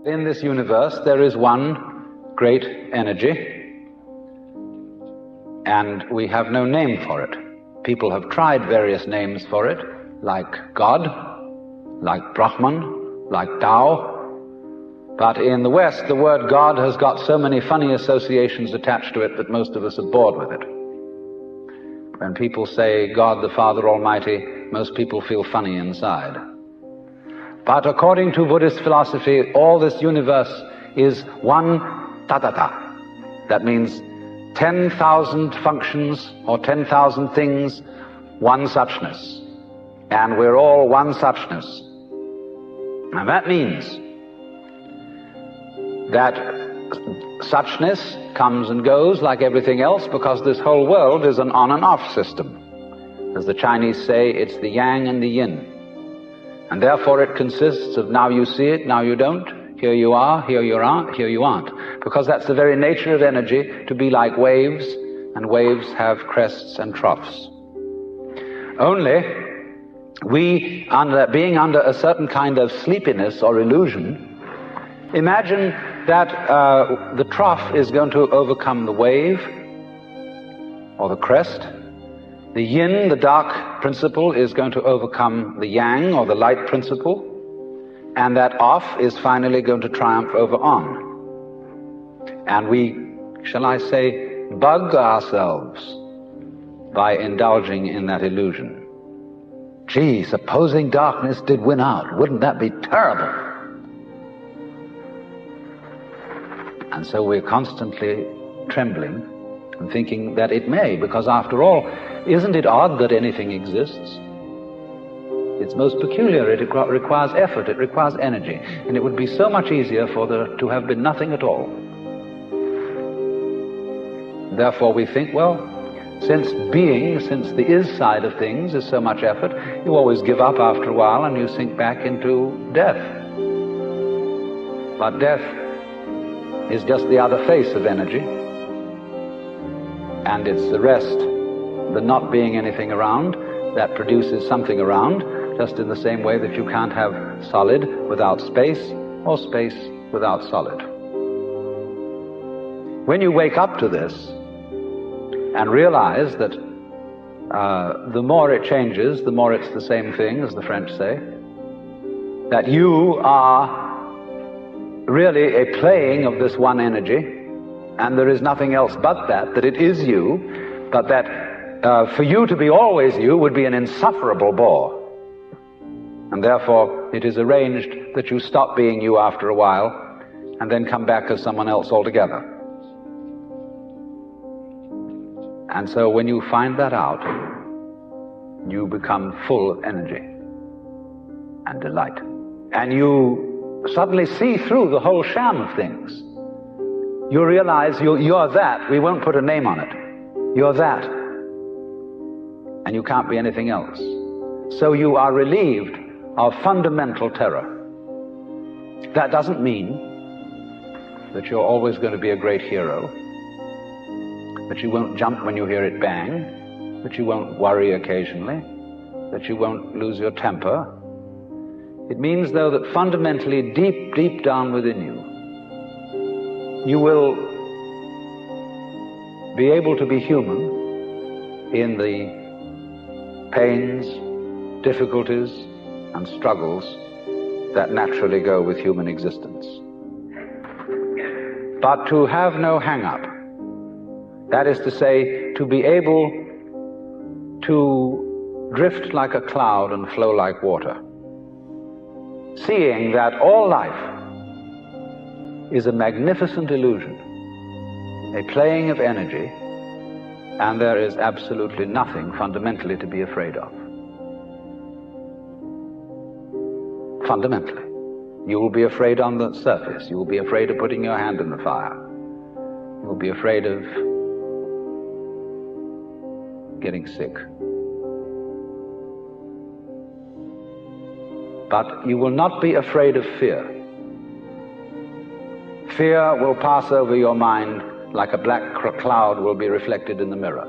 In this universe, there is one great energy, and we have no name for it. People have tried various names for it, like God, like Brahman, like Tao. But in the West, the word God has got so many funny associations attached to it that most of us are bored with it. When people say God the Father Almighty, most people feel funny inside. But according to Buddhist philosophy, all this universe is one tathata. That means 10,000 functions or 10,000 things, one suchness. And we're all one suchness. And that means that suchness comes and goes like everything else, because this whole world is an on and off system. As the Chinese say, it's the yang and the yin. And therefore it consists of now you see it, now you don't, here you are, here you aren't, here you aren't. Because that's the very nature of energy, to be like waves, and waves have crests and troughs. Only we, being under a certain kind of sleepiness or illusion, imagine that the trough is going to overcome the wave or the crest. The yin, the dark principle, is going to overcome the yang, or the light principle, and that off is finally going to triumph over on. And we, shall I say, bug ourselves by indulging in that illusion. Gee, supposing darkness did win out, wouldn't that be terrible? And so we're constantly trembling and thinking that it may, because after all, isn't it odd that anything exists? It's most peculiar. It requires effort, it requires energy, and it would be so much easier for there to have been nothing at all. Therefore we think, well, since the is side of things is so much effort, you always give up after a while and you sink back into death. But death is just the other face of energy, and it's the rest, the not being anything around, that produces something around, just in the same way that you can't have solid without space, or space without solid. When you wake up to this and realize that the more it changes, the more it's the same thing, as the French say, that you are really a playing of this one energy, and there is nothing else but that it is you, but that for you to be always you would be an insufferable bore. And therefore it is arranged that you stop being you after a while and then come back as someone else altogether. And so when you find that out, you become full of energy and delight. And you suddenly see through the whole sham of things. You realize you're that. We won't put a name on it. You're that. And you can't be anything else. So you are relieved of fundamental terror. That doesn't mean that you're always going to be a great hero, that you won't jump when you hear it bang, that you won't worry occasionally, that you won't lose your temper. It means, though, that fundamentally, deep, deep down within you, you will be able to be human in the pains, difficulties, and struggles that naturally go with human existence. But to have no hang-up, that is to say, to be able to drift like a cloud and flow like water, seeing that all life is a magnificent illusion, a playing of energy, and there is absolutely nothing fundamentally to be afraid of. Fundamentally. You will be afraid on the surface. You will be afraid of putting your hand in the fire. You will be afraid of getting sick. But you will not be afraid of fear. Fear will pass over your mind like a black cloud will be reflected in the mirror.